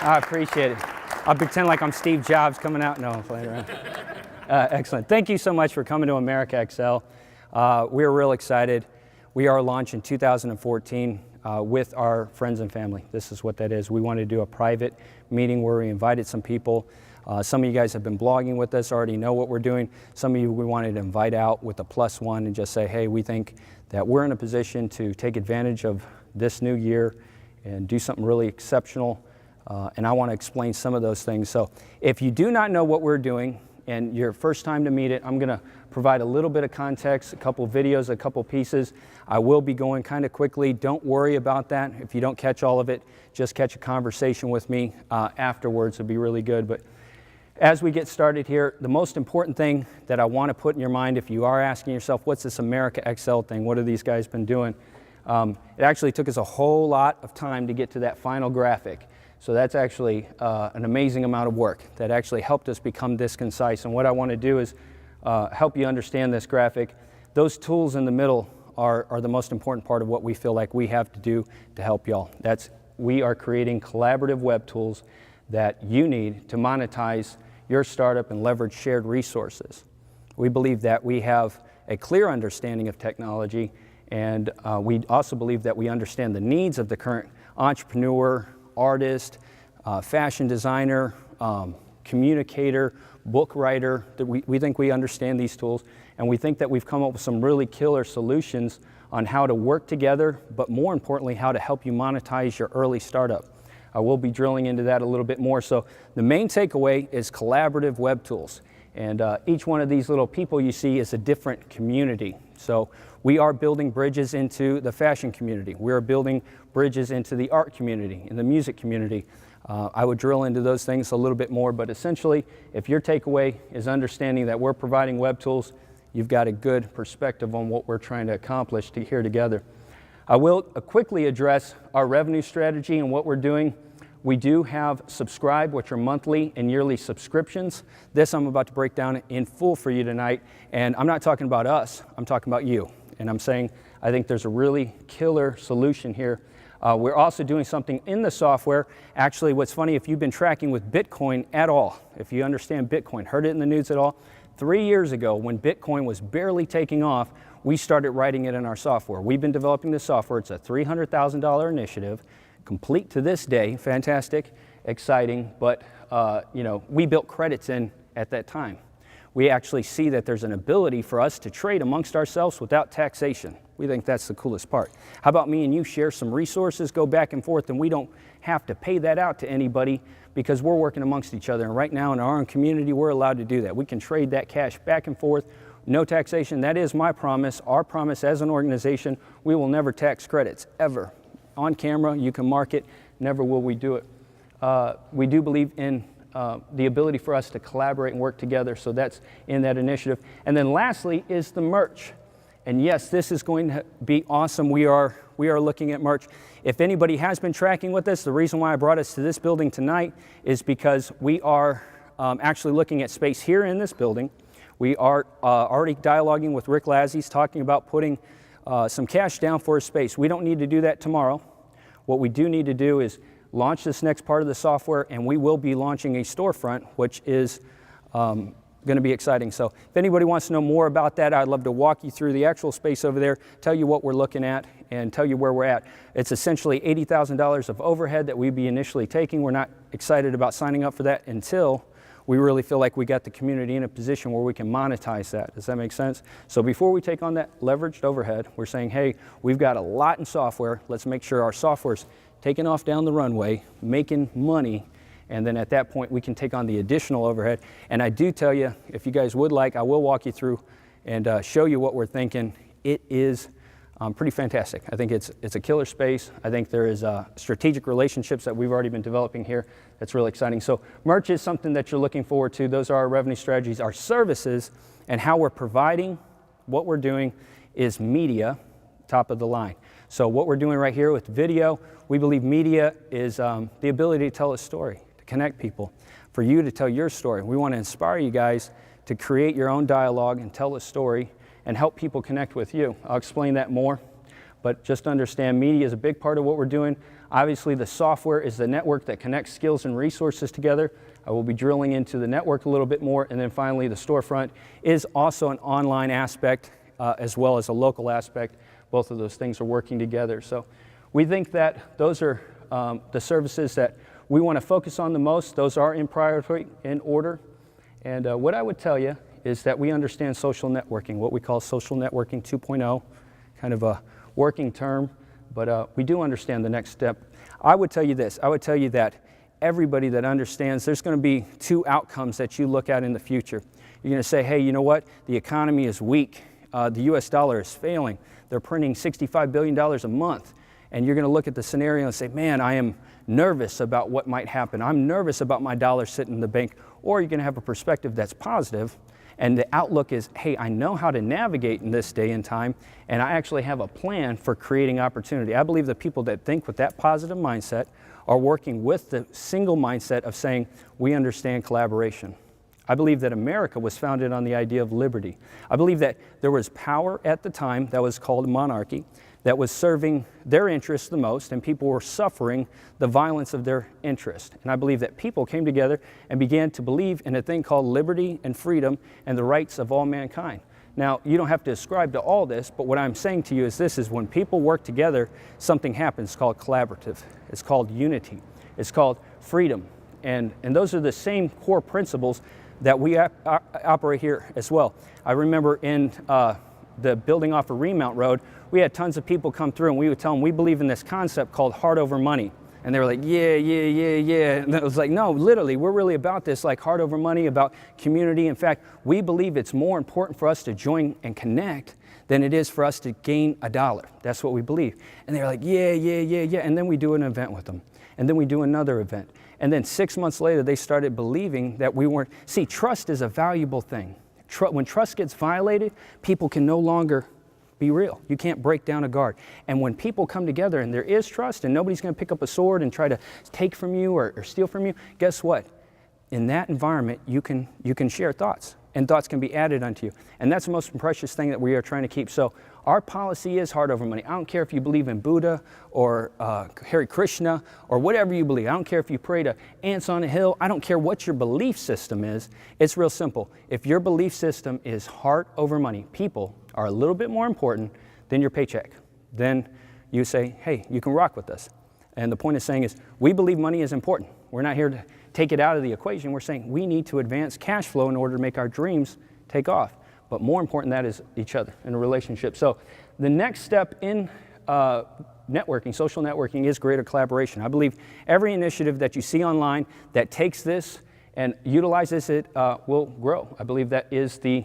I appreciate it. I'll pretend like I'm Steve Jobs coming out. No, I'm playing around. Excellent. Thank you so much for coming to America Excel. We're real excited. We are launching 2014 with our friends and family. This is what that is. We wanted to do a private meeting where we invited some people. Some of you guys have been blogging with us, already know what we're doing. Some of you we wanted to invite out with a +1 and just say, hey, we think that we're in a position to take advantage of this new year and do something really exceptional. And I want to explain some of those things. So if you do not know what we're doing and your first time to meet it, I'm going to provide a little bit of context, a couple videos, a couple pieces. I will be going kind of quickly. Don't worry about that. If you don't catch all of it, just catch a conversation with me afterwards. It'll be really good. But as we get started here, the most important thing that I want to put in your mind, if you are asking yourself, what's this America Excel thing? What have these guys been doing? It actually took us a whole lot of time to get to that final graphic. So that's actually an amazing amount of work that actually helped us become this concise. And what I want to do is help you understand this graphic. Those tools in the middle are the most important part of what we feel like we have to do to help y'all. We are creating collaborative web tools that you need to monetize your startup and leverage shared resources. We believe that we have a clear understanding of technology, and we also believe that we understand the needs of the current entrepreneur, artist, fashion designer, communicator, book writer. We think we understand these tools, and we think that we've come up with some really killer solutions on how to work together, but more importantly, how to help you monetize your early startup. I will be drilling into that a little bit more. So the main takeaway is collaborative web tools. And each one of these little people you see is a different community. So we are building bridges into the fashion community. We are building bridges into the art community, in the music community. I would drill into those things a little bit more, but essentially, if your takeaway is understanding that we're providing web tools, you've got a good perspective on what we're trying to accomplish here together. I will quickly address our revenue strategy and what we're doing. We do have Subscribe, which are monthly and yearly subscriptions. This I'm about to break down in full for you tonight. And I'm not talking about us, I'm talking about you. And I'm saying I think there's a really killer solution here. We're also doing something in the software. Actually, what's funny, if you've been tracking with Bitcoin at all, if you understand Bitcoin, heard it in the news at all, 3 years ago when Bitcoin was barely taking off, we started writing it in our software. We've been developing this software. It's a $300,000 initiative. Complete to this day, fantastic, exciting, but we built credits in at that time. We actually see that there's an ability for us to trade amongst ourselves without taxation. We think that's the coolest part. How about me and you share some resources, go back and forth, and we don't have to pay that out to anybody because we're working amongst each other. And right now in our own community, we're allowed to do that. We can trade that cash back and forth, no taxation. That is my promise, our promise as an organization. We will never tax credits, ever. On camera, you can mark it, never will we do it. We do believe in the ability for us to collaborate and work together, so that's in that initiative. And then lastly is the merch. And yes, this is going to be awesome. We are looking at merch. If anybody has been tracking with us, the reason why I brought us to this building tonight is because we are actually looking at space here in this building. We are already dialoguing with Rick Lazzi's, talking about putting some cash down for a space. We don't need to do that tomorrow. What we do need to do is launch this next part of the software, and we will be launching a storefront, which is going to be exciting. So if anybody wants to know more about that, I'd love to walk you through the actual space over there, tell you what we're looking at, and tell you where we're at. It's essentially $80,000 of overhead that we'd be initially taking. We're not excited about signing up for that until we really feel like we got the community in a position where we can monetize that. Does that make sense? So before we take on that leveraged overhead, we're saying, hey, we've got a lot in software. Let's make sure our software's taking off down the runway, making money, and then at that point we can take on the additional overhead. And I do tell you, if you guys would like, I will walk you through and show you what we're thinking. It is pretty fantastic. I think it's a killer space. I think there is strategic relationships that we've already been developing here that's really exciting. So merch is something that you're looking forward to. Those are our revenue strategies. Our services and how we're providing what we're doing is media, top of the line. So what we're doing right here with video, we believe media is the ability to tell a story, to connect people, for you to tell your story. We want to inspire you guys to create your own dialogue and tell a story and help people connect with you. I'll explain that more, but just understand media is a big part of what we're doing. Obviously, the software is the network that connects skills and resources together. I will be drilling into the network a little bit more. And then finally, the storefront is also an online aspect as well as a local aspect. Both of those things are working together. So we think that those are the services that we want to focus on the most. Those are in priority, in order. And what I would tell you is that we understand social networking, what we call social networking 2.0, kind of a working term, but we do understand the next step. I would tell you this, I would tell you that everybody that understands there's going to be two outcomes that you look at in the future. You're going to say, hey, you know what, the economy is weak, the US dollar is failing, they're printing $65 billion a month, and you're going to look at the scenario and say, man, I am nervous about what might happen. I'm nervous about my dollar sitting in the bank. Or you're going to have a perspective that's positive, and the outlook is, hey, I know how to navigate in this day and time, and I actually have a plan for creating opportunity. I believe the people that think with that positive mindset are working with the single mindset of saying, we understand collaboration. I believe that America was founded on the idea of liberty. I believe that there was power at the time that was called monarchy, that was serving their interests the most, and people were suffering the violence of their interest. And I believe that people came together and began to believe in a thing called liberty and freedom and the rights of all mankind. Now, you don't have to ascribe to all this, but what I'm saying to you is this, is when people work together, something happens. It's called collaborative. It's called unity. It's called freedom. And those are the same core principles that we operate here as well. I remember in the building off of Remount Road, we had tons of people come through and we would tell them we believe in this concept called heart over money. And they were like, yeah. And it was like, no, literally, we're really about this, like heart over money, about community. In fact, we believe it's more important for us to join and connect than it is for us to gain a dollar. That's what we believe. And they're like, yeah. And then we do an event with them. And then we do another event. And then 6 months later, they started believing that we weren't. See, trust is a valuable thing. When trust gets violated, people can no longer be real. You can't break down a guard. And when people come together and there is trust and nobody's going to pick up a sword and try to take from you or steal from you, guess what? In that environment, you can share thoughts, and thoughts can be added unto you. And that's the most precious thing that we are trying to keep. So our policy is heart over money. I don't care if you believe in Buddha or Hare Krishna or whatever you believe. I don't care if you pray to ants on a hill. I don't care what your belief system is. It's real simple. If your belief system is heart over money, people are a little bit more important than your paycheck. Then you say, hey, you can rock with us. And the point of saying is, we believe money is important. We're not here to take it out of the equation. We're saying we need to advance cash flow in order to make our dreams take off. But more important than that is each other and a relationship. So the next step in networking, social networking, is greater collaboration. I believe every initiative that you see online that takes this and utilizes it will grow. I believe that is the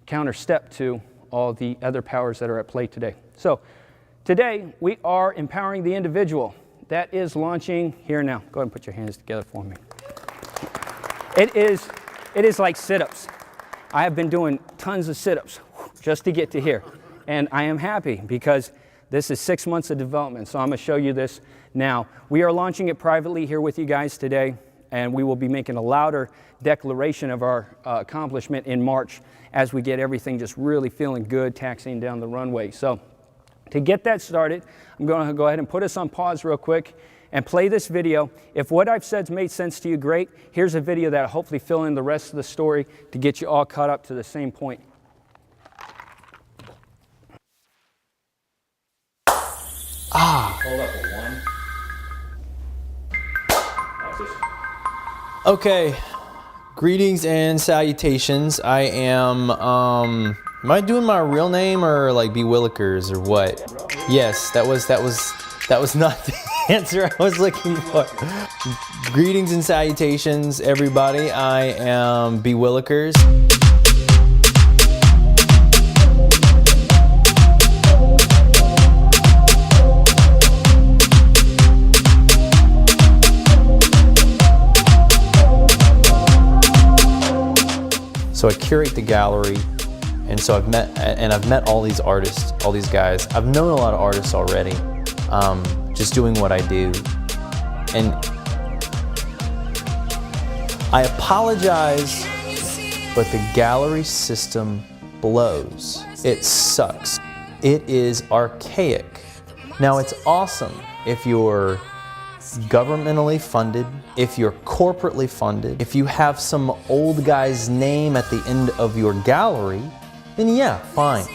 counter step to all the other powers that are at play today. So today we are empowering the individual. That is launching here now. Go ahead and put your hands together for me. It is like sit-ups. I have been doing tons of sit-ups just to get to here. And I am happy because this is 6 months of development. So I'm going to show you this now. We are launching it privately here with you guys today. And we will be making a louder declaration of our accomplishment in March as we get everything just really feeling good, taxiing down the runway. So to get that started, I'm going to go ahead and put us on pause real quick and play this video. If what I've said's made sense to you, great. Here's a video that'll hopefully fill in the rest of the story to get you all caught up to the same point. Hold up a one. Okay, greetings and salutations. I am I doing my real name or like B. Willikers or what? Yes, that was not the answer I was looking for. Greetings and salutations, everybody. I am B. Willikers. So I curate the gallery, and so I've met all these artists, all these guys. I've known a lot of artists already, just doing what I do. And I apologize, but the gallery system blows. It sucks. It is archaic. Now it's awesome if you're governmentally funded, if you're corporately funded, if you have some old guy's name at the end of your gallery, then yeah, fine.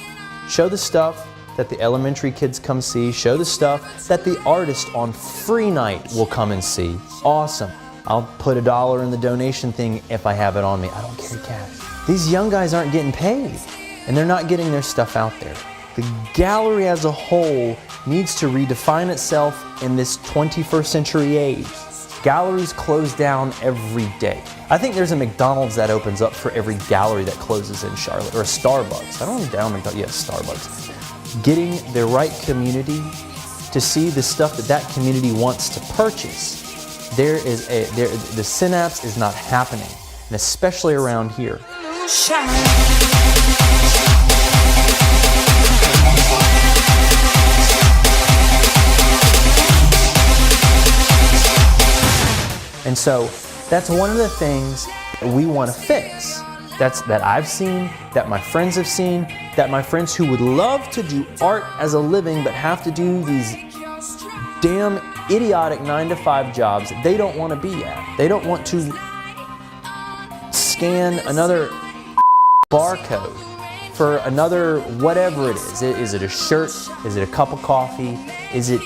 Show the stuff that the elementary kids come see. Show the stuff that the artist on free night will come and see. Awesome. I'll put $1 in the donation thing if I have it on me. I don't carry cash. These young guys aren't getting paid, and they're not getting their stuff out there. The gallery as a whole needs to redefine itself in this 21st century age. Galleries close down every day. I think there's a McDonald's that opens up for every gallery that closes in Charlotte, or a Starbucks. I don't know down McDonald's, yeah, Starbucks. Getting the right community to see the stuff that that community wants to purchase. The synapse is not happening, and especially around here. And so that's one of the things that we want to fix. That I've seen, that my friends have seen, that my friends who would love to do art as a living but have to do these damn idiotic 9-to-5 jobs that they don't want to be at. They don't want to scan another barcode for another whatever it is. Is it a shirt? Is it a cup of coffee? Is it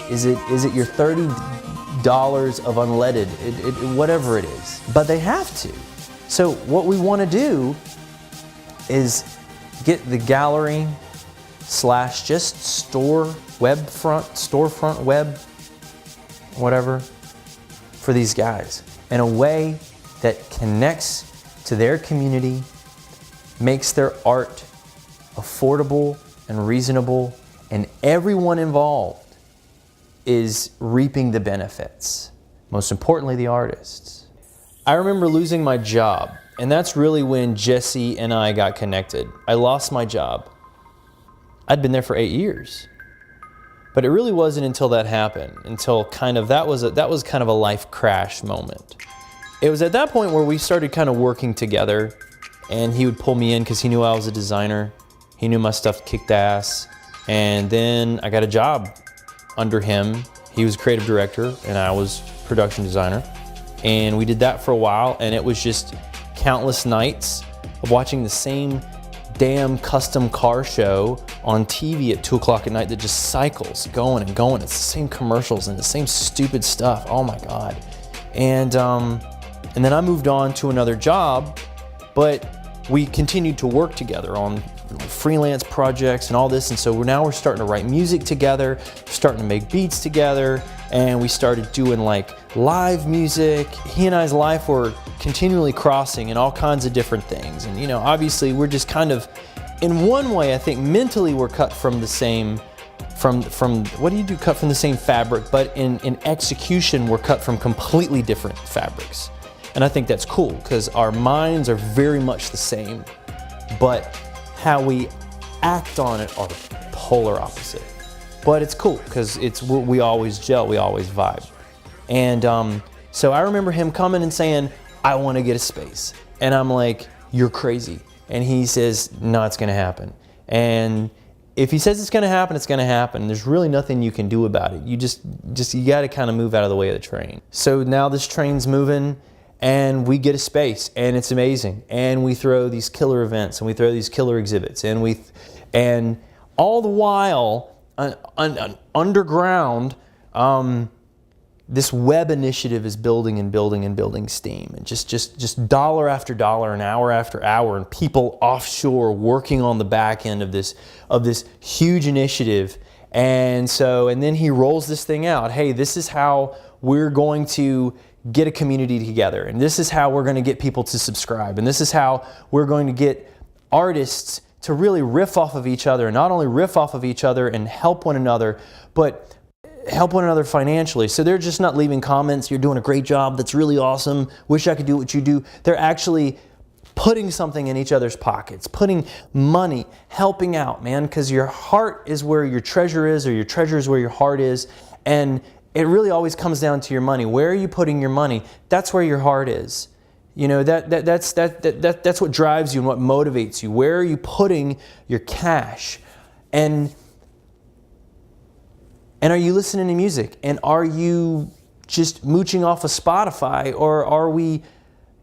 your $30 of unleaded? Whatever it is. But they have to. So what we want to do is get the gallery / just storefront web, whatever, for these guys in a way that connects to their community, makes their art affordable and reasonable, and everyone involved is reaping the benefits. Most importantly, the artists. I remember losing my job, and that's really when Jesse and I got connected. I lost my job. I'd been there for 8 years. But it really wasn't until that happened, until that was kind of a life crash moment. It was at that point where we started kind of working together, and he would pull me in because he knew I was a designer. He knew my stuff kicked ass. And then I got a job under him. He was creative director, and I was production designer. And we did that for a while, and it was just countless nights of watching the same damn custom car show on TV at 2 o'clock at night that just cycles, going and going. It's the same commercials and the same stupid stuff. Oh my God. And then I moved on to another job, but we continued to work together on freelance projects and all this. And so now we're starting to write music together, starting to make beats together, and we started doing like live music. He and I's life were continually crossing in all kinds of different things. And obviously we're just kind of, in one way, I think mentally we're cut from the same, from what do you do, cut from the same fabric, but in execution we're cut from completely different fabrics. And I think that's cool because our minds are very much the same, but how we act on it are polar opposite. But it's cool because we always gel, we always vibe. And so I remember him coming and saying, I want to get a space. And I'm like, you're crazy. And he says, no, it's going to happen. And if he says it's going to happen, it's going to happen. There's really nothing you can do about it. You you got to kind of move out of the way of the train. So now this train's moving, and we get a space, and it's amazing. And we throw these killer events, and we throw these killer exhibits, and all the while, underground, this web initiative is building and building and building steam, and just dollar after dollar and hour after hour, and people offshore working on the back end of this huge initiative. And then he rolls this thing out. Hey, this is how we're going to get a community together, and this is how we're going to get people to subscribe, and this is how we're going to get artists to really riff off of each other, and not only riff off of each other and help one another, but help one another financially. So they're just not leaving comments, you're doing a great job, that's really awesome, wish I could do what you do. They're actually putting something in each other's pockets, putting money, helping out, man, because your heart is where your treasure is, or your treasure is where your heart is. And it really always comes down to your money. Where are you putting your money? That's where your heart is. That's what drives you and what motivates you. Where are you putting your cash? And are you listening to music? And are you just mooching off of Spotify, or are we,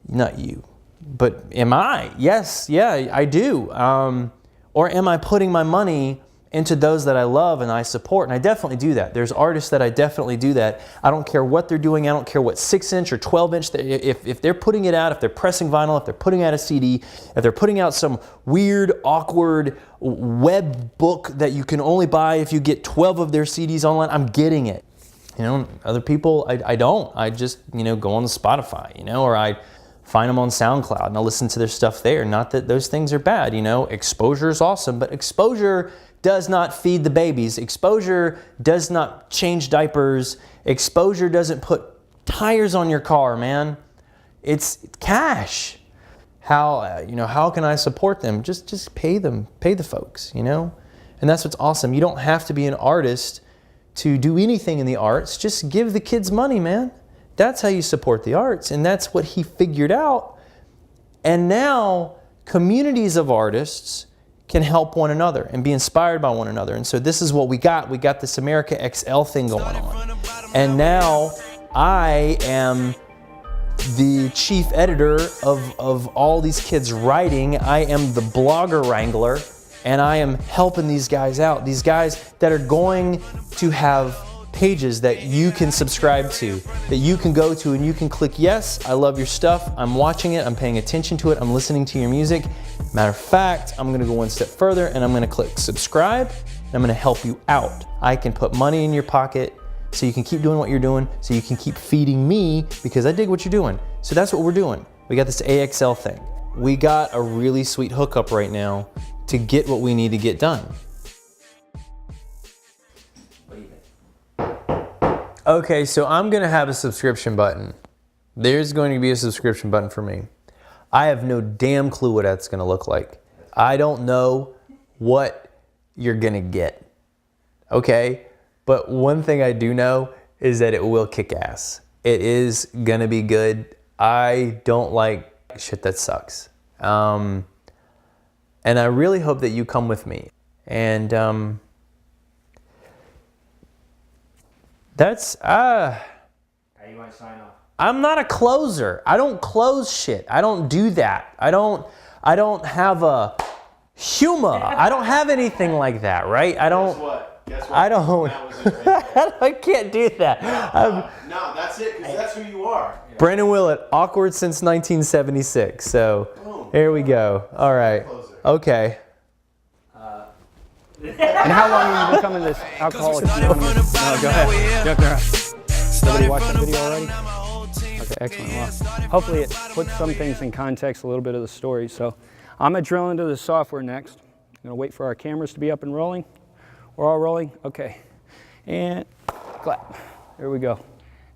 not you, but am I? Yes, yeah, I do. Or am I putting my money into those that I love and I support? And I definitely do that. There's artists that I definitely do that. I don't care what they're doing. I don't care what 6-inch or 12-inch. If they're putting it out, if they're pressing vinyl, if they're putting out a CD, if they're putting out some weird, awkward web book that you can only buy if you get 12 of their CDs online, I'm getting it. You know, other people, I don't. I just, you know, go on the Spotify, you know, or I find them on SoundCloud and I'll listen to their stuff there. Not that those things are bad, you know. Exposure is awesome, but exposure does not feed the babies. Exposure does not change diapers. Exposure doesn't put tires on your car, man. It's cash. How, you know, how can I support them? Just pay them, pay the folks, you know? And that's what's awesome. You don't have to be an artist to do anything in the arts. Just give the kids money, man. That's how you support the arts. And that's what he figured out. And now communities of artists can help one another and be inspired by one another. And so this is what we got. We got this America XL thing going on. And now I am the chief editor of all these kids' writing. I am the blogger wrangler, and I am helping these guys out. These guys that are going to have pages that you can subscribe to, that you can go to and you can click, yes, I love your stuff, I'm watching it, I'm paying attention to it, I'm listening to your music. Matter of fact, I'm gonna go one step further and I'm gonna click subscribe, and I'm gonna help you out. I can put money in your pocket so you can keep doing what you're doing, so you can keep feeding me, because I dig what you're doing. So that's what we're doing. We got this AXL thing. We got a really sweet hookup right now to get what we need to get done. Okay, so I'm gonna have a subscription button. There's going to be a subscription button for me. I have no damn clue what that's gonna look like. I don't know what you're gonna get, okay? But one thing I do know is that it will kick ass. It is gonna be good. I don't like shit that sucks. And I really hope that you come with me. And that's, How you want to sign off? I'm not a closer. I don't close shit. I don't do that. I don't have a humor. I don't have anything like that, right? I don't. Guess what? Guess what? I don't. That was it right there. I can't do that. No, that's it, because that's who you are. Brandon Willett, awkward since 1976. So Boom. here we go. All right. Closer. Okay. And how long have you been coming to this Alcoholics Anonymous? No, go ahead. Go ahead. Somebody watched the video already? Okay, excellent. Well, hopefully it puts some things in context, a little bit of the story. So I'm going to drill into the software next. I'm going to wait for our cameras to be up and rolling. We're all rolling? Okay. And clap. There we go.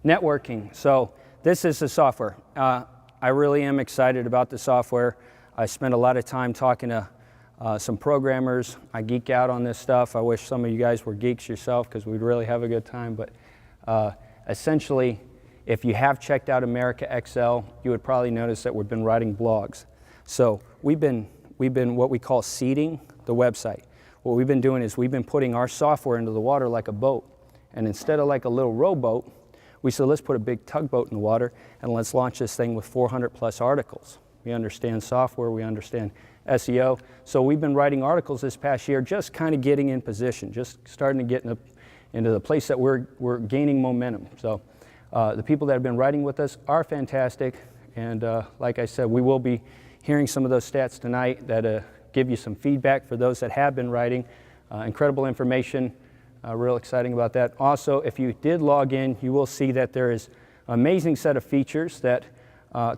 Networking. So this is the software. I really am excited about the software. I spent a lot of time talking to some programmers. I geek out on this stuff. I wish some of you guys were geeks yourself, because we'd really have a good time. But essentially, if you have checked out America XL, you would probably notice that we've been writing blogs. So we've been what we call seeding the website. What we've been doing is we've been putting our software into the water like a boat. And instead of like a little rowboat, we said, let's put a big tugboat in the water and let's launch this thing with 400 plus articles. We understand software, we understand SEO. So we've been writing articles this past year, just kind of getting in position, just starting to get into the place that we're gaining momentum. So the people that have been writing with us are fantastic. And like I said, we will be hearing some of those stats tonight that give you some feedback for those that have been writing. Incredible information, real exciting about that. Also, if you did log in, you will see that there is an amazing set of features that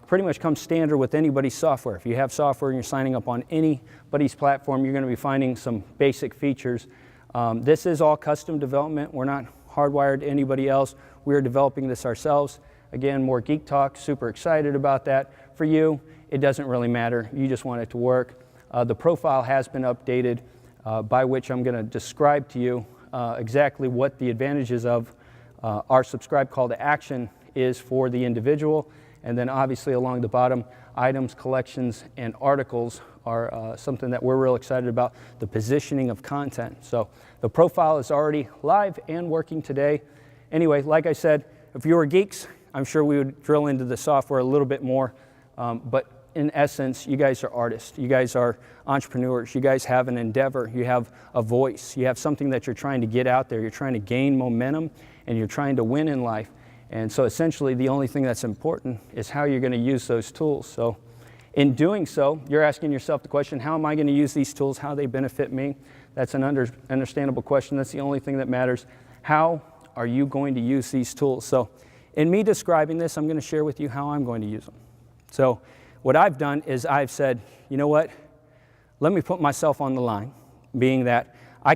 pretty much comes standard with anybody's software. If you have software and you're signing up on anybody's platform, you're going to be finding some basic features. This is all custom development. We're not hardwired to anybody else. We are developing this ourselves. Again, more geek talk, super excited about that. For you, it doesn't really matter. You just want it to work. The profile has been updated, by which I'm going to describe to you exactly what the advantages of our subscribe call to action is for the individual. And then obviously along the bottom, items, collections, and articles are something that we're real excited about, the positioning of content. So the profile is already live and working today. Anyway, like I said, If you were geeks, I'm sure we would drill into the software a little bit more, but in essence, you guys are artists. You guys are entrepreneurs. You guys have an endeavor. You have a voice. You have something that you're trying to get out there. You're trying to gain momentum, and you're trying to win in life. And so essentially, the only thing that's important is how you're going to use those tools. So in doing so, you're asking yourself the question, how am I going to use these tools? How they benefit me? That's an understandable question. That's the only thing that matters. How are you going to use these tools? So in me describing this, I'm going to share with you how I'm going to use them. So what I've done is I've said, you know what? Let me put myself on the line, being that I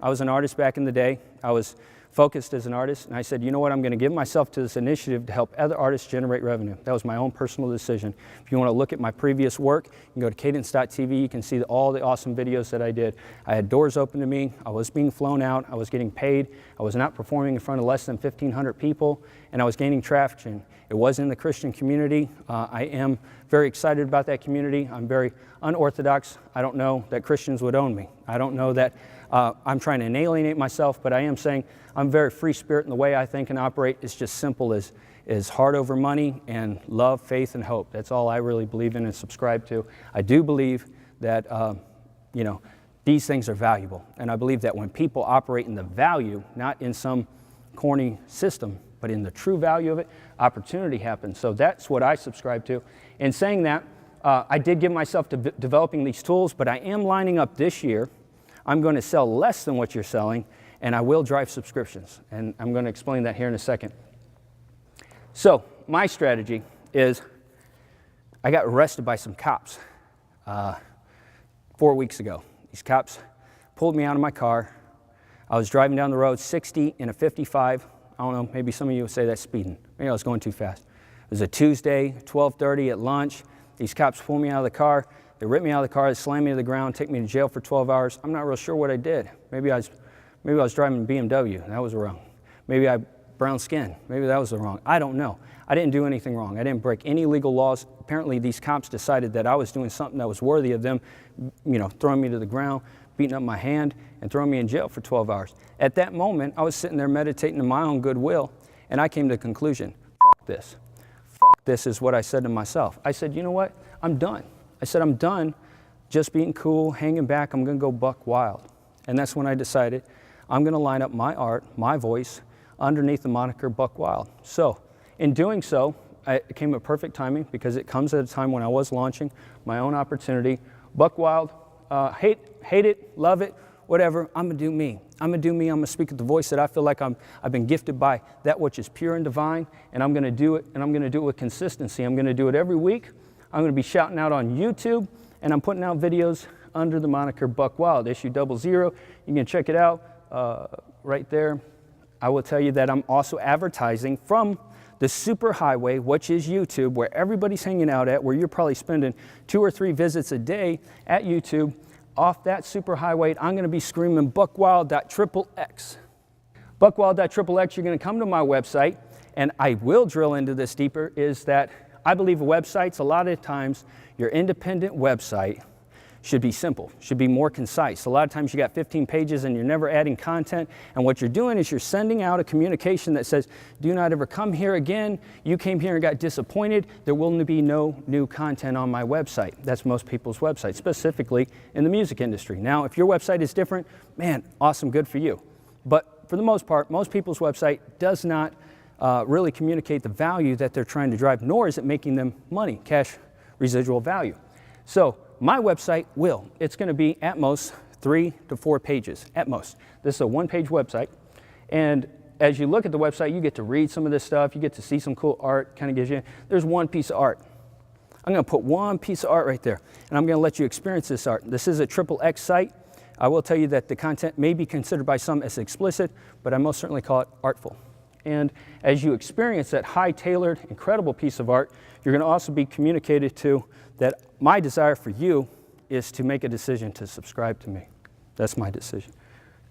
was an artist back in the day. I was focused as an artist, and I said, you know what, I'm going to give myself to this initiative to help other artists generate revenue. That was my own personal decision. If you want to look at my previous work, you can go to cadence.tv. You can see all the awesome videos that I did. I had doors open to me. I was being flown out. I was getting paid. I was not performing in front of less than 1,500 people, and I was gaining traction. It was in the Christian community. I am very excited about that community. I'm very unorthodox. I don't know that Christians would own me. I don't know that I'm trying to alienate myself, but I am saying I'm very free spirit in the way I think and operate. It's just simple as heart over money and love, faith, and hope. That's all I really believe in and subscribe to. I do believe that these things are valuable, and I believe that when people operate in the value, not in some corny system, but in the true value of it, opportunity happens. So that's what I subscribe to. In saying that, I did give myself to developing these tools, but I am lining up this year. I'm going to sell less than what you're selling, and I will drive subscriptions. And I'm going to explain that here in a second. So my strategy is I got arrested by some cops 4 weeks ago. These cops pulled me out of my car. I was driving down the road 60 in a 55. I don't know, maybe some of you would say that's speeding. Maybe I was going too fast. It was a Tuesday, 12:30 at lunch. These cops pulled me out of the car. They ripped me out of the car, they slammed me to the ground, take me to jail for 12 hours. I'm not real sure what I did. Maybe I was driving a BMW, that was wrong. Maybe I brown skin, maybe that was wrong. I don't know. I didn't do anything wrong. I didn't break any legal laws. Apparently these cops decided that I was doing something that was worthy of them, throwing me to the ground, beating up my hand, and throwing me in jail for 12 hours. At that moment, I was sitting there meditating in my own goodwill, and I came to the conclusion, fuck this. Fuck this is what I said to myself. I said, you know what? I'm done. I said, I'm done just being cool, hanging back. I'm going to go buck wild. And that's when I decided I'm going to line up my art, my voice, underneath the moniker Buck Wild. So in doing so, it came at perfect timing because it comes at a time when I was launching my own opportunity. Buck Wild, hate it, love it, whatever. I'm going to do me. I'm going to do me. I'm going to speak with the voice that I feel like I've been gifted by, that which is pure and divine, and I'm going to do it, and I'm going to do it with consistency. I'm going to do it every week. I'm going to be shouting out on YouTube, and I'm putting out videos under the moniker Buck Wild, issue 00. You can check it out right there. I will tell you that I'm also advertising from the superhighway, which is YouTube, where everybody's hanging out at, where you're probably spending 2 or 3 visits a day at YouTube. Off that superhighway, I'm going to be screaming buckwild.xxx. Buckwild.xxx, you're going to come to my website, and I will drill into this deeper, is that I believe websites, a lot of times, your independent website should be simple, should be more concise. A lot of times you got 15 pages and you're never adding content, and what you're doing is you're sending out a communication that says, do not ever come here again. You came here and got disappointed. There will be no new content on my website. That's most people's websites, specifically in the music industry. Now, if your website is different, man, awesome, good for you. But for the most part, most people's website does not really communicate the value that they're trying to drive, nor is it making them money, cash residual value. So my website will. It's going to be at most 3 to 4 pages, at most. This is a one-page website, and as you look at the website, you get to read some of this stuff, you get to see some cool art, kind of gives you, there's one piece of art. I'm going to put one piece of art right there, and I'm going to let you experience this art. This is a XXX site. I will tell you that the content may be considered by some as explicit, but I most certainly call it artful. And as you experience that high-tailored, incredible piece of art, you're going to also be communicated to that my desire for you is to make a decision to subscribe to me. That's my decision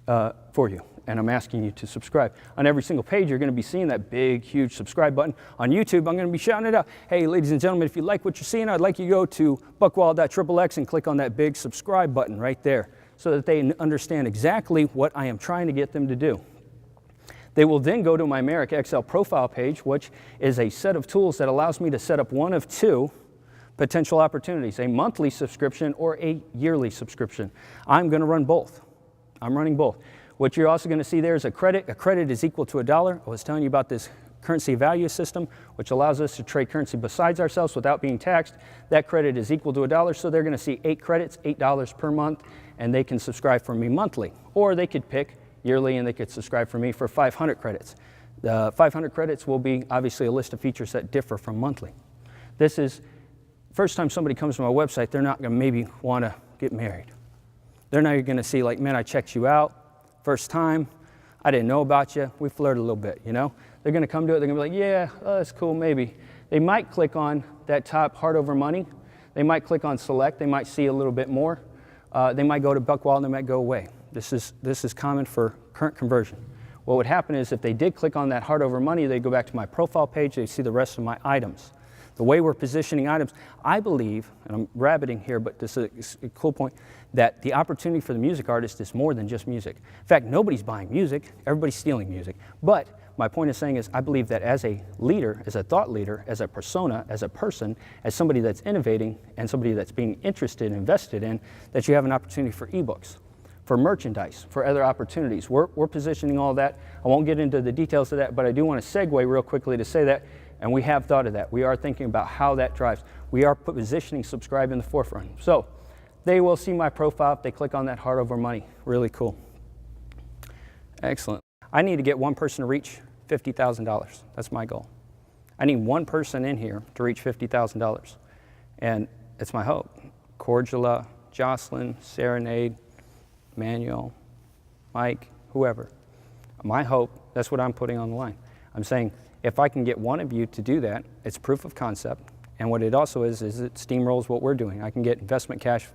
for you. And I'm asking you to subscribe. On every single page, you're going to be seeing that big, huge subscribe button. On YouTube, I'm going to be shouting it out. Hey, ladies and gentlemen, if you like what you're seeing, I'd like you to go to buckwild.xxx and click on that big subscribe button right there so that they understand exactly what I am trying to get them to do. They will then go to my America Excel profile page, which is a set of tools that allows me to set up one of two potential opportunities, a monthly subscription or a yearly subscription. I'm going to run both. I'm running both. What you're also going to see there is a credit. A credit is equal to $1. I was telling you about this currency value system, which allows us to trade currency besides ourselves without being taxed. That credit is equal to $1, so they're going to see 8 credits, $8 per month, and they can subscribe for me monthly. Or they could pick yearly and they could subscribe for me for 500 credits. The 500 credits will be obviously a list of features that differ from monthly. This is, first time somebody comes to my website, they're not going to maybe want to get married. They're not going to see like, man, I checked you out. First time, I didn't know about you. We flirted a little bit, you know? They're going to come to it. They're going to be like, yeah, oh, that's cool, maybe. They might click on that top heart over money. They might click on select. They might see a little bit more. They might go to Buckwald and they might go away. This is common for current conversion. What would happen is if they did click on that heart over money, they'd go back to my profile page. They'd see the rest of my items. The way we're positioning items, I believe, and I'm rabbiting here, but this is a cool point, that the opportunity for the music artist is more than just music. In fact, nobody's buying music. Everybody's stealing music. But my point is saying is I believe that as a leader, as a thought leader, as a persona, as a person, as somebody that's innovating and somebody that's being interested and invested in, that you have an opportunity for ebooks, for merchandise, for other opportunities. We're positioning all that. I won't get into the details of that, but I do want to segue real quickly to say that, and we have thought of that. We are thinking about how that drives. We are positioning Subscribe in the forefront. So they will see my profile if they click on that heart over money. Really cool. Excellent. I need to get one person to reach $50,000. That's my goal. I need one person in here to reach $50,000. And it's my hope. Cordula, Jocelyn, Serenade, Manuel, Mike, whoever. My hope, that's what I'm putting on the line. I'm saying if I can get one of you to do that, it's proof of concept. And what it also is it steamrolls what we're doing. I can get investment cash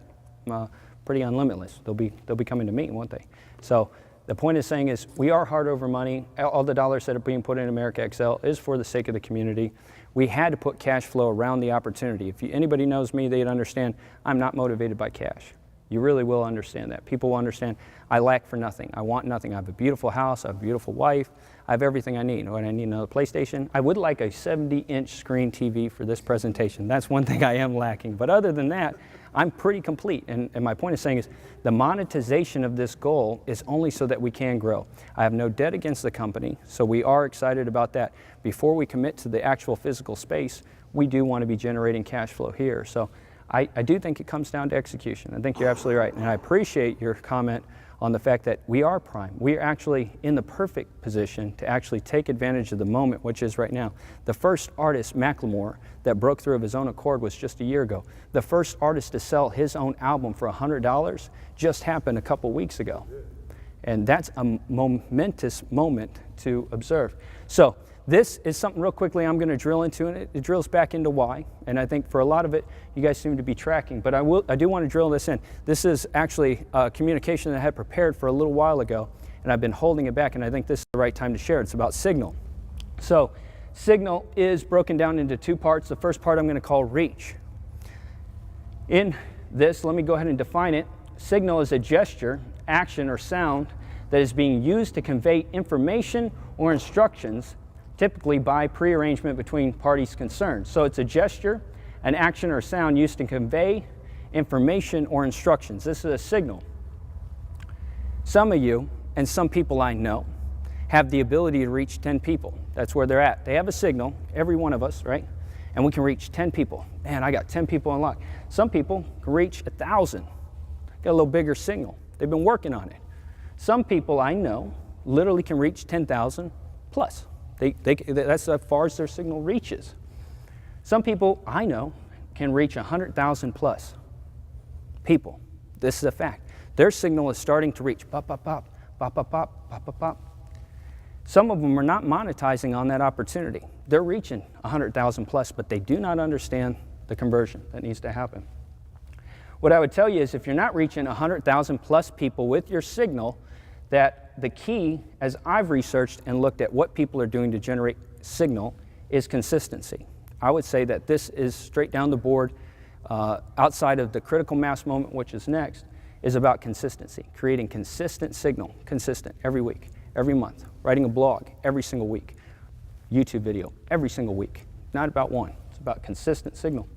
pretty unlimitless. They'll be coming to me, won't they? So the point is saying is we are hard over money. All the dollars that are being put in America Excel is for the sake of the community. We had to put cash flow around the opportunity. If anybody knows me, they'd understand I'm not motivated by cash. You really will understand that. People will understand I lack for nothing. I want nothing. I have a beautiful house. I have a beautiful wife. I have everything I need. When I need another PlayStation, I would like a 70-inch screen TV for this presentation. That's one thing I am lacking. But other than that, I'm pretty complete. And my point is saying is the monetization of this goal is only so that we can grow. I have no debt against the company, so we are excited about that. Before we commit to the actual physical space, we do want to be generating cash flow here. So I do think it comes down to execution. I think you're absolutely right. And I appreciate your comment on the fact that we are prime. We are actually in the perfect position to actually take advantage of the moment, which is right now. The first artist, Macklemore, that broke through of his own accord was just a year ago. The first artist to sell his own album for $100 just happened a couple weeks ago. And that's a momentous moment to observe. So this is something real quickly I'm going to drill into, and it drills back into why. And I think for a lot of it, you guys seem to be tracking. But I do want to drill this in. This is actually a communication that I had prepared for a little while ago, and I've been holding it back, and I think this is the right time to share it. It's about Signal. So Signal is broken down into two parts. The first part I'm going to call reach. In this, let me go ahead and define it. Signal is a gesture, action, or sound that is being used to convey information or instructions, typically by prearrangement between parties concerned. So it's a gesture, an action, or sound used to convey information or instructions. This is a signal. Some of you, and some people I know, have the ability to reach 10 people. That's where they're at. They have a signal, every one of us, right? And we can reach 10 people. Man, I got 10 people unlocked. Some people can reach 1,000. Got a little bigger signal. They've been working on it. Some people I know literally can reach 10,000 plus. That's as far as their signal reaches. Some people I know can reach 100,000 plus people. This is a fact. Their signal is starting to reach pop, pop, pop, pop, pop, pop, pop, pop, pop. Some of them are not monetizing on that opportunity. They're reaching 100,000 plus, but they do not understand the conversion that needs to happen. What I would tell you is if you're not reaching 100,000 plus people with your signal, that the key, as I've researched and looked at what people are doing to generate signal, is consistency. I would say that this is straight down the board, outside of the critical mass moment, which is next, is about consistency, creating consistent signal, consistent every week. every month, writing a blog every single week, YouTube video every single week. Not about one, it's about consistent signal.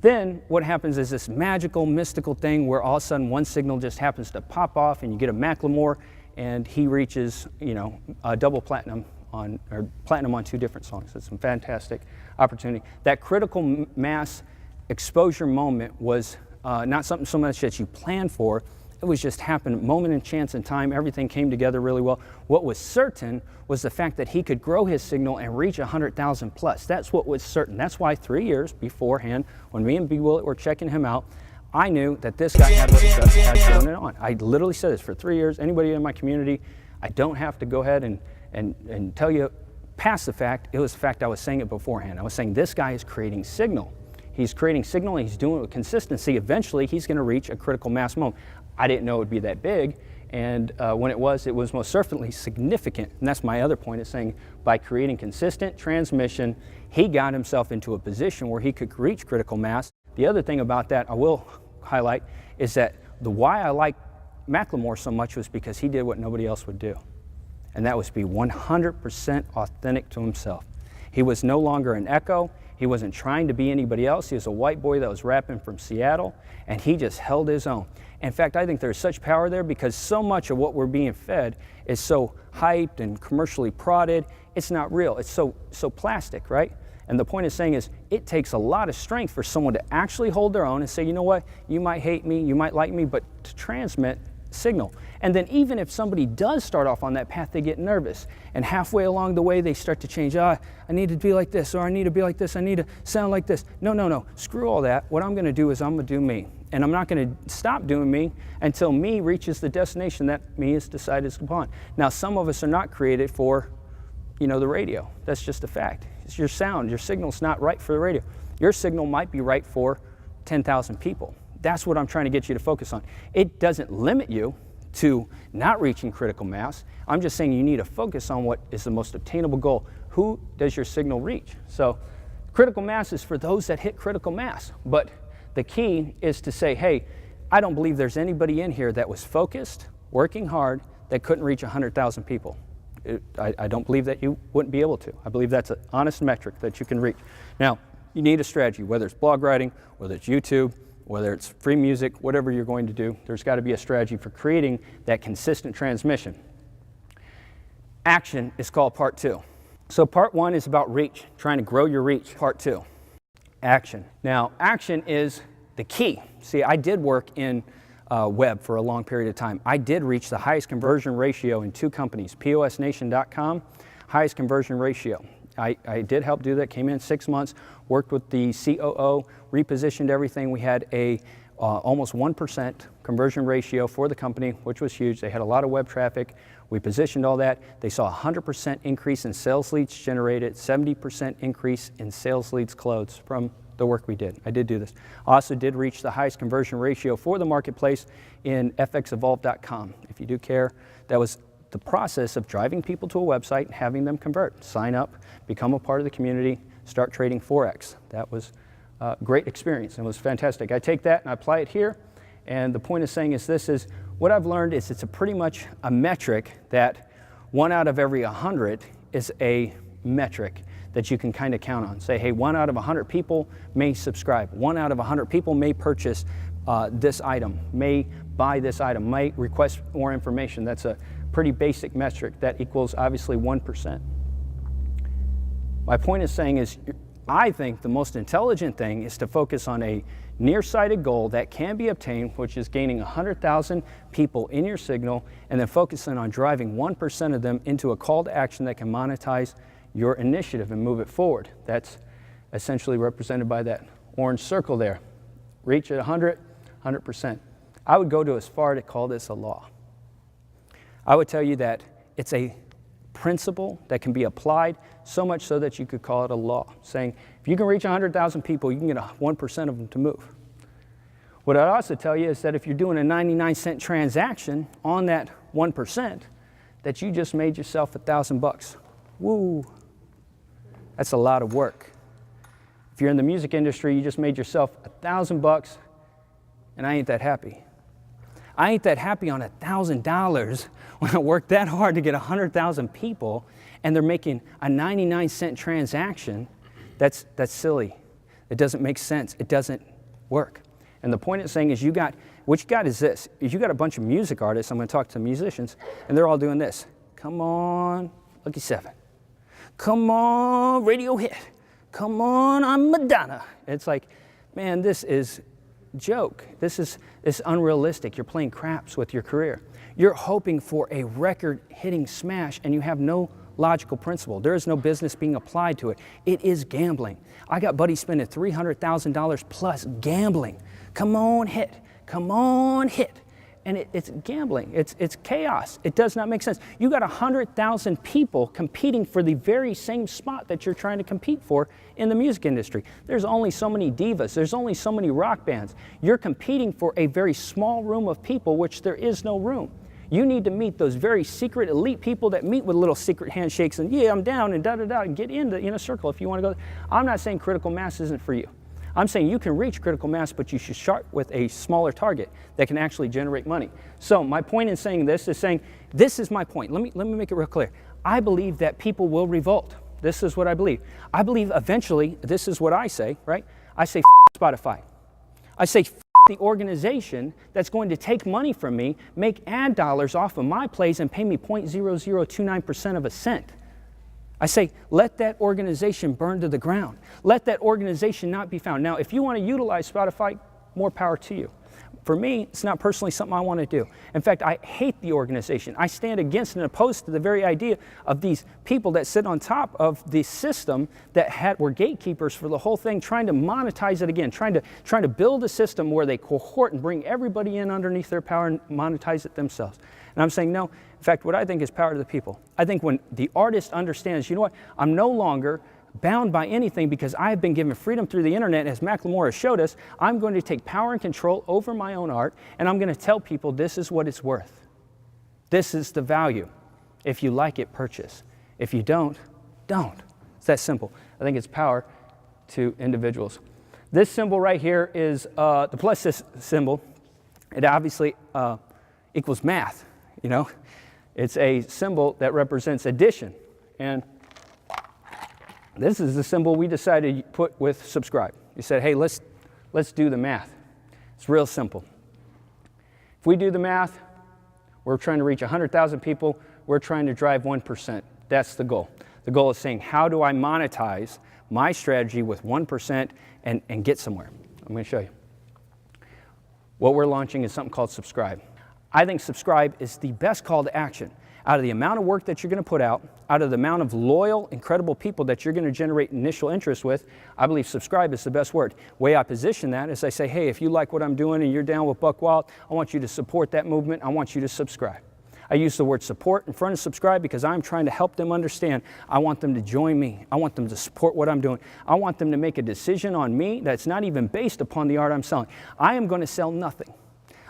Then what happens is this magical, mystical thing where all of a sudden one signal just happens to pop off and you get a Macklemore and he reaches, a double platinum on 2 different songs. It's a fantastic opportunity. That critical mass exposure moment was not something so much that you planned for. It was just happened, moment in chance and time. Everything came together really well. What was certain was the fact that he could grow his signal and reach 100,000 plus. That's what was certain. That's why 3 years beforehand, when me and B. Willett were checking him out, I knew that this guy had what he had going on. I literally said this for 3 years. Anybody in my community, I don't have to go ahead and tell you past the fact. It was the fact I was saying it beforehand. I was saying this guy is creating signal. He's creating signal and he's doing it with consistency. Eventually, he's going to reach a critical mass moment. I didn't know it would be that big, and when it was most certainly significant. And that's my other point, is saying by creating consistent transmission, he got himself into a position where he could reach critical mass. The other thing about that I will highlight is that the why I like Macklemore so much was because he did what nobody else would do, and that was be 100% authentic to himself. He was no longer an echo. He wasn't trying to be anybody else. He was a white boy that was rapping from Seattle, and he just held his own. In fact, I think there's such power there because so much of what we're being fed is so hyped and commercially prodded. It's not real. It's so plastic, right? And the point of saying is it takes a lot of strength for someone to actually hold their own and say, you know what, you might hate me, you might like me, but to transmit signal. And then even if somebody does start off on that path, they get nervous. And halfway along the way, they start to change. I need to be like this, or I need to be like this, I need to sound like this. No, screw all that. What I'm going to do is I'm going to do me. And I'm not going to stop doing me until me reaches the destination that me has decided upon. Now, some of us are not created for, the radio. That's just a fact. It's your sound. Your signal's not right for the radio. Your signal might be right for 10,000 people. That's what I'm trying to get you to focus on. It doesn't limit you to not reaching critical mass. I'm just saying you need to focus on what is the most obtainable goal. Who does your signal reach? So critical mass is for those that hit critical mass. But the key is to say, hey, I don't believe there's anybody in here that was focused, working hard, that couldn't reach 100,000 people. I don't believe that you wouldn't be able to. I believe that's an honest metric that you can reach. Now, you need a strategy, whether it's blog writing, whether it's YouTube, whether it's free music, whatever you're going to do, there's got to be a strategy for creating that consistent transmission. Action is called part 2. So part 1 is about reach, trying to grow your reach. Part 2, action. Now, action is the key. See, I did work in web for a long period of time. I did reach the highest conversion ratio in 2 companies, POSNation.com, highest conversion ratio. I did help do that, came in 6 months, worked with the COO, repositioned everything. We had a almost 1% conversion ratio for the company, which was huge. They had a lot of web traffic. We positioned all that. They saw a 100% increase in sales leads generated, 70% increase in sales leads closed from the work we did. I did do this. I also did reach the highest conversion ratio for the marketplace in fxevolve.com. If you do care, that was the process of driving people to a website and having them convert, sign up, become a part of the community, start trading Forex. That was a great experience and it was fantastic. I take that and I apply it here, and the point of saying is this is, what I've learned is it's pretty much a metric that 1 out of every 100 is a metric that you can kind of count on. Say, hey, 1 out of 100 people may subscribe. 1 out of 100 people may purchase this item, may buy this item, may request more information. That's a pretty basic metric that equals obviously 1%. My point is saying is, I think the most intelligent thing is to focus on a nearsighted goal that can be obtained, which is gaining 100,000 people in your signal, and then focusing on driving 1% of them into a call to action that can monetize your initiative and move it forward. That's essentially represented by that orange circle there. Reach at 100%. I would go to as far to call this a law. I would tell you that it's a principle that can be applied, so much so that you could call it a law, saying if you can reach 100,000 people, you can get 1% of them to move. What I'd also tell you is that if you're doing a 99-cent transaction on that 1%, that you just made yourself $1,000. Woo! That's a lot of work. If you're in the music industry, you just made yourself $1,000, and I ain't that happy. I ain't that happy on $1,000 when I worked that hard to get 100,000 people and they're making a 99-cent transaction. That's silly. It doesn't make sense. It doesn't work. And the point it's saying is what you got is this. Is you got a bunch of music artists, I'm going to talk to musicians, and they're all doing this. Come on, Lucky 7. Come on, Radiohead. Come on, I'm Madonna. It's like, man, this is joke. This is unrealistic. You're playing craps with your career. You're hoping for a record-hitting smash, and you have no logical principle. There is no business being applied to it. It is gambling. I got buddies spending $300,000 plus gambling. Come on, hit. Come on, hit. And it's gambling. It's chaos. It does not make sense. You got 100,000 people competing for the very same spot that you're trying to compete for in the music industry. There's only so many divas. There's only so many rock bands. You're competing for a very small room of people, which there is no room. You need to meet those very secret elite people that meet with little secret handshakes and yeah, I'm down and da-da-da and get in the inner circle if you want to go. I'm not saying critical mass isn't for you. I'm saying you can reach critical mass, but you should start with a smaller target that can actually generate money. So my point in saying this is saying, this is my point. Let me make it real clear. I believe that people will revolt. This is what I believe. I believe eventually, this is what I say, right? I say Spotify. I say the organization that's going to take money from me, make ad dollars off of my plays and pay me 0.0029% of a cent. I say, let that organization burn to the ground. Let that organization not be found. Now, if you want to utilize Spotify, more power to you. For me, it's not personally something I want to do. In fact, I hate the organization. I stand against and opposed to the very idea of these people that sit on top of the system that were gatekeepers for the whole thing, trying to monetize it again, trying to build a system where they cohort and bring everybody in underneath their power and monetize it themselves. And I'm saying, no. In fact, what I think is power to the people. I think when the artist understands, you know what, I'm no longer bound by anything because I've been given freedom through the internet, as Macklemore has showed us. I'm going to take power and control over my own art, and I'm going to tell people this is what it's worth. This is the value. If you like it, purchase. If you don't, don't. It's that simple. I think it's power to individuals. This symbol right here is the plus symbol. It obviously equals math, you know. It's a symbol that represents addition. And this is the symbol we decided to put with subscribe. You said, hey, let's do the math. It's real simple. If we do the math, we're trying to reach 100,000 people. We're trying to drive 1%. That's the goal. The goal is saying, how do I monetize my strategy with 1% and get somewhere? I'm going to show you. What we're launching is something called subscribe. I think subscribe is the best call to action. Out of the amount of work that you're going to put out of the amount of loyal, incredible people that you're going to generate initial interest with, I believe subscribe is the best word. The way I position that is I say, hey, if you like what I'm doing and you're down with Buck Wild, I want you to support that movement. I want you to subscribe. I use the word support in front of subscribe because I'm trying to help them understand. I want them to join me. I want them to support what I'm doing. I want them to make a decision on me that's not even based upon the art I'm selling. I am going to sell nothing.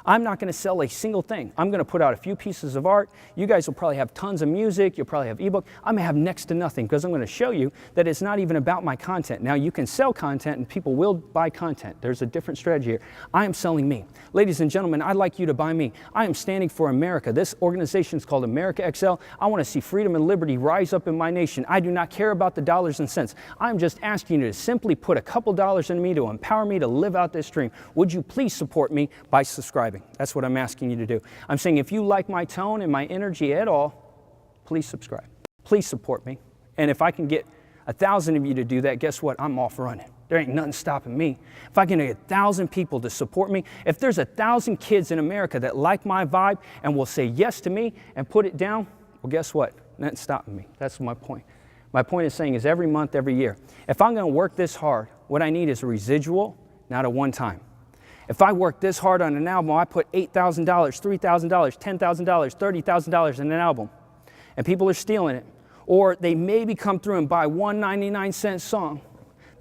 I'm not going to sell a single thing. I'm going to put out a few pieces of art. You guys will probably have tons of music. You'll probably have ebook. I'm going to have next to nothing because I'm going to show you that it's not even about my content. Now, you can sell content and people will buy content. There's a different strategy here. I am selling me. Ladies and gentlemen, I'd like you to buy me. I am standing for America. This organization is called America XL. I want to see freedom and liberty rise up in my nation. I do not care about the dollars and cents. I'm just asking you to simply put a couple dollars in me to empower me to live out this dream. Would you please support me by subscribing? That's what I'm asking you to do. I'm saying if you like my tone and my energy at all, please subscribe. Please support me. And if I can get 1,000 of you to do that, guess what? I'm off running. There ain't nothing stopping me. If I can get 1,000 people to support me, if there's 1,000 kids in America that like my vibe and will say yes to me and put it down, well, guess what? Nothing's stopping me. That's my point. My point is saying is every month, every year. If I'm going to work this hard, what I need is a residual, not a one-time. If I work this hard on an album, I put $8,000, $3,000, $10,000, $30,000 in an album, and people are stealing it, or they maybe come through and buy one 99-cent song.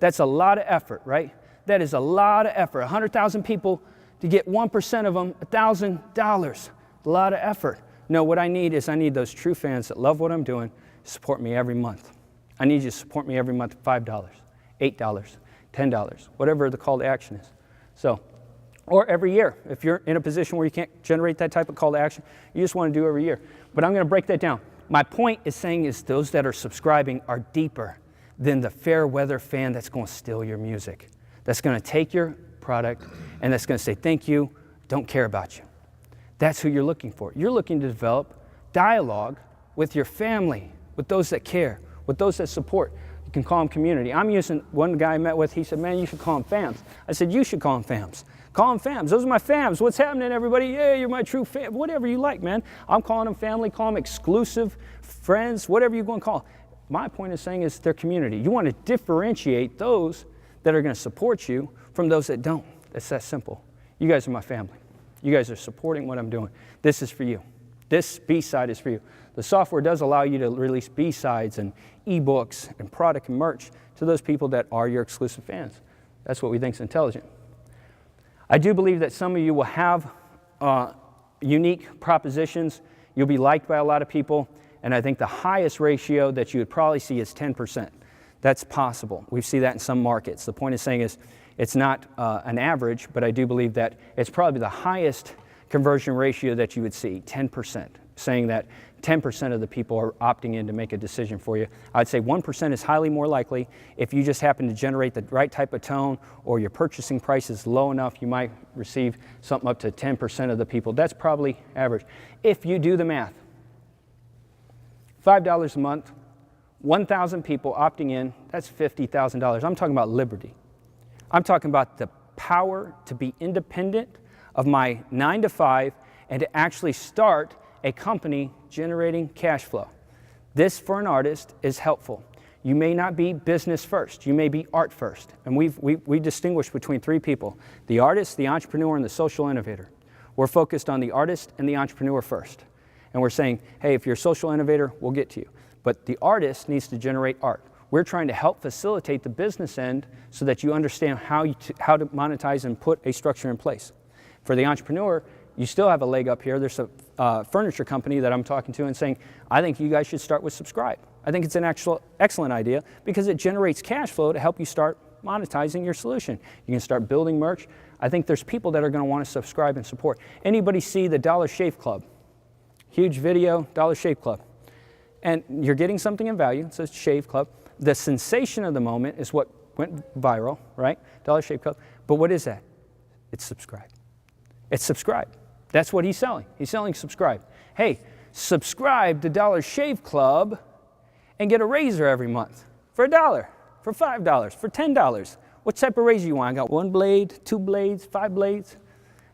That's a lot of effort, right? That is a lot of effort. 100,000 people to get 1% of them, $1,000. A lot of effort. No, what I need is I need those true fans that love what I'm doing to support me every month. I need you to support me every month $5, $8, $10, whatever the call to action is. So Or every year, if you're in a position where you can't generate that type of call to action, you just want to do every year. But I'm going to break that down. My point is saying is those that are subscribing are deeper than the fair weather fan that's going to steal your music, that's going to take your product and that's going to say, thank you, don't care about you. That's who you're looking for. You're looking to develop dialogue with your family, with those that care, with those that support. You can call them community. I'm using one guy I met with, he said, man, you should call them fams. I said, you should call them fams. Call them fams. Those are my fams. What's happening, everybody? Yeah, you're my true fam. Whatever you like, man. I'm calling them family, call them exclusive friends, whatever you're going to call. My point is saying is their community. You want to differentiate those that are going to support you from those that don't. It's that simple. You guys are my family. You guys are supporting what I'm doing. This is for you. This B-side is for you. The software does allow you to release B-sides and ebooks and product and merch to those people that are your exclusive fans. That's what we think is intelligent. I do believe that some of you will have unique propositions. You'll be liked by a lot of people. And I think the highest ratio that you would probably see is 10%. That's possible. We see that in some markets. The point is saying is it's not an average, but I do believe that it's probably the highest conversion ratio that you would see, 10%, saying that 10% of the people are opting in to make a decision for you. I'd say 1% is highly more likely. If you just happen to generate the right type of tone or your purchasing price is low enough, you might receive something up to 10% of the people. That's probably average. If you do the math, $5 a month, 1,000 people opting in, that's $50,000. I'm talking about liberty. I'm talking about the power to be independent of my 9 to 5 and to actually start a company generating cash flow. This, for an artist, is helpful. You may not be business first. You may be art first. And we distinguish between three people: the artist, the entrepreneur, and the social innovator. We're focused on the artist and the entrepreneur first. And we're saying, hey, if you're a social innovator, we'll get to you. But the artist needs to generate art. We're trying to help facilitate the business end so that you understand how to monetize and put a structure in place. For the entrepreneur, you still have a leg up here. There's a furniture company that I'm talking to and saying, I think you guys should start with Subscribe. I think it's an excellent idea because it generates cash flow to help you start monetizing your solution. You can start building merch. I think there's people that are going to want to subscribe and support. Anybody see the Dollar Shave Club? Huge video, Dollar Shave Club. And you're getting something in value. It says Shave Club. The sensation of the moment is what went viral, right? Dollar Shave Club. But what is that? It's Subscribe. It's Subscribe. That's what he's selling. He's selling Subscribe. Hey, subscribe to Dollar Shave Club and get a razor every month for $1, for $5, for $10. What type of razor you want? I got 1 blade, 2 blades, 5 blades.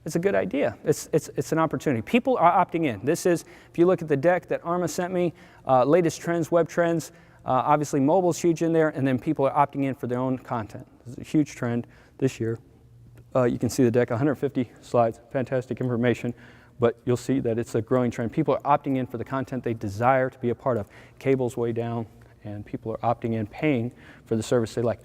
It's a good idea. It's an opportunity. People are opting in. This is, if you look at the deck that Arma sent me, latest trends, web trends, obviously mobile's huge in there, and then people are opting in for their own content. This is a huge trend this year. You can see the deck, 150 slides, fantastic information, but you'll see that it's a growing trend. People are opting in for the content they desire to be a part of. Cable's way down, and people are opting in, paying for the service they like.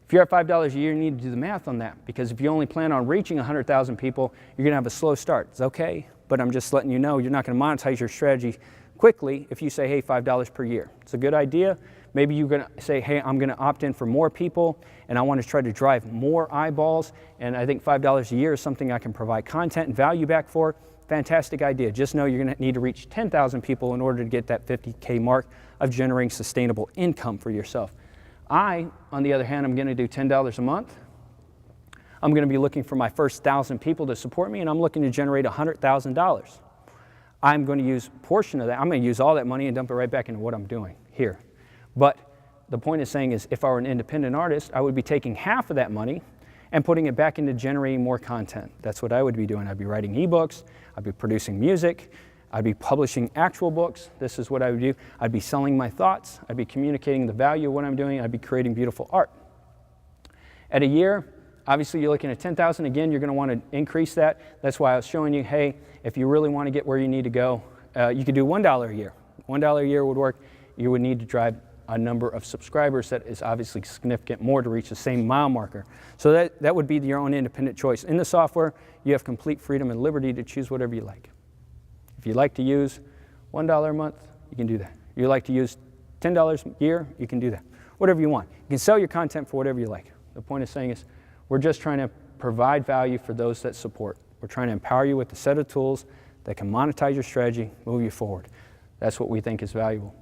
If you're at $5 a year, you need to do the math on that, because if you only plan on reaching 100,000 people, you're gonna have a slow start. It's okay, but I'm just letting you know you're not gonna monetize your strategy quickly if you say, hey, $5 per year. It's a good idea. Maybe you're gonna say, hey, I'm gonna opt in for more people, and I wanna try to drive more eyeballs, and I think $5 a year is something I can provide content and value back for. Fantastic idea. Just know you're gonna need to reach 10,000 people in order to get that 50K mark of generating sustainable income for yourself. I, on the other hand, I'm gonna do $10 a month. I'm gonna be looking for my first 1,000 people to support me, and I'm looking to generate $100,000. I'm gonna use a portion of that. I'm gonna use all that money and dump it right back into what I'm doing here. But the point is saying is, if I were an independent artist, I would be taking half of that money and putting it back into generating more content. That's what I would be doing. I'd be writing ebooks, I'd be producing music, I'd be publishing actual books. This is what I would do. I'd be selling my thoughts, I'd be communicating the value of what I'm doing, I'd be creating beautiful art. At a year, obviously you're looking at 10,000. Again, you're gonna wanna increase that. That's why I was showing you, hey, if you really wanna get where you need to go, you could do $1 a year. $1 a year would work. You would need to drive a number of subscribers that is obviously significant more to reach the same mile marker. So that would be your own independent choice. In the software, you have complete freedom and liberty to choose whatever you like. If you like to use $1 a month, you can do that. If you like to use $10 a year, you can do that. Whatever you want. You can sell your content for whatever you like. The point of saying is, we're just trying to provide value for those that support. We're trying to empower you with a set of tools that can monetize your strategy, move you forward. That's what we think is valuable.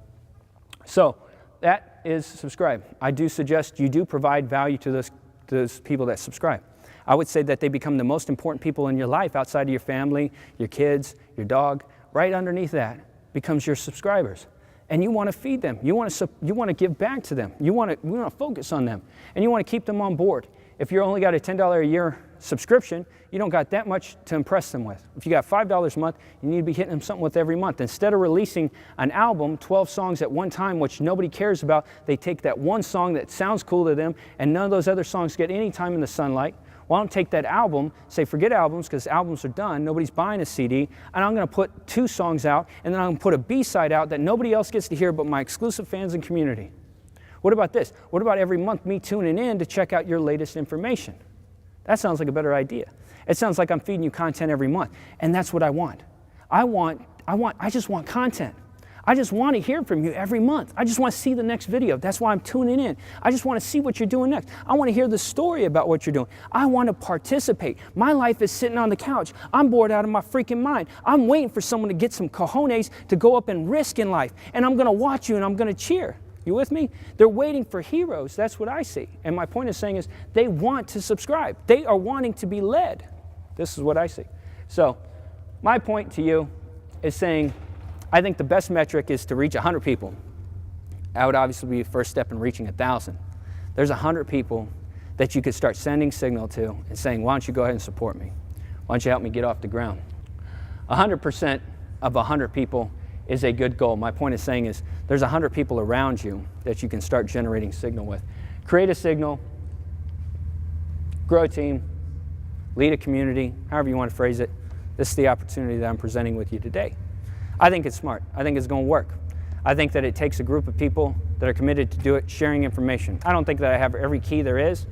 So that is subscribe. I do suggest you do provide value to those people that subscribe. I would say that they become the most important people in your life outside of your family, your kids, your dog. Right underneath that becomes your subscribers. And you want to feed them. You want to give back to them. You want to focus on them. And you want to keep them on board. If you're only got a $10 a year subscription, you don't got that much to impress them with. If you got $5 a month, you need to be hitting them something with every month. Instead of releasing an album, 12 songs at one time, which nobody cares about, they take that one song that sounds cool to them, and none of those other songs get any time in the sunlight. Well, I don't take that album, say forget albums because albums are done, nobody's buying a CD, and I'm going to put 2 songs out, and then I'm going to put a B-side out that nobody else gets to hear but my exclusive fans and community. What about this? What about every month me tuning in to check out your latest information? That sounds like a better idea. It sounds like I'm feeding you content every month, and that's what I want. I just want content. I just want to hear from you every month. I just want to see the next video. That's why I'm tuning in. I just want to see what you're doing next. I want to hear the story about what you're doing. I want to participate. My life is sitting on the couch. I'm bored out of my freaking mind. I'm waiting for someone to get some cojones to go up and risk in life. And I'm going to watch you and I'm going to cheer. You with me? They're waiting for heroes. That's what I see. And my point of saying is they want to subscribe. They are wanting to be led. This is what I see. So my point to you is saying, I think the best metric is to reach 100 people. That would obviously be the first step in reaching 1,000. There's 100 people that you could start sending signal to and saying, why don't you go ahead and support me? Why don't you help me get off the ground? 100% of 100 people is a good goal. My point is saying is there's 100 people around you that you can start generating signal with. Create a signal, grow a team, lead a community, however you want to phrase it. This is the opportunity that I'm presenting with you today. I think it's smart. I think it's going to work. I think that it takes a group of people that are committed to do it, sharing information. I don't think that I have every key there is,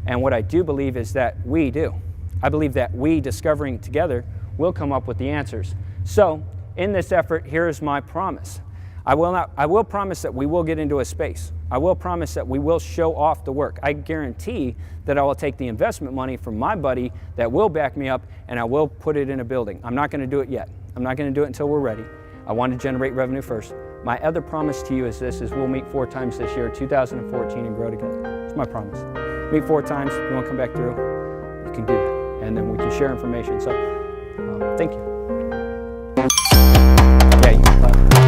and what I do believe is that we do. I believe that we, discovering together, will come up with the answers. So, in this effort, here is my promise. I will promise that we will get into a space. I will promise that we will show off the work. I guarantee that I will take the investment money from my buddy that will back me up, and I will put it in a building. I'm not going to do it yet. I'm not going to do it until we're ready. I want to generate revenue first. My other promise to you is this, is we'll meet 4 times this year, 2014, and grow together. It's my promise. Meet 4 times. If you want to come back through, you can do that. And then we can share information. So, thank you. Yeah, you can clap.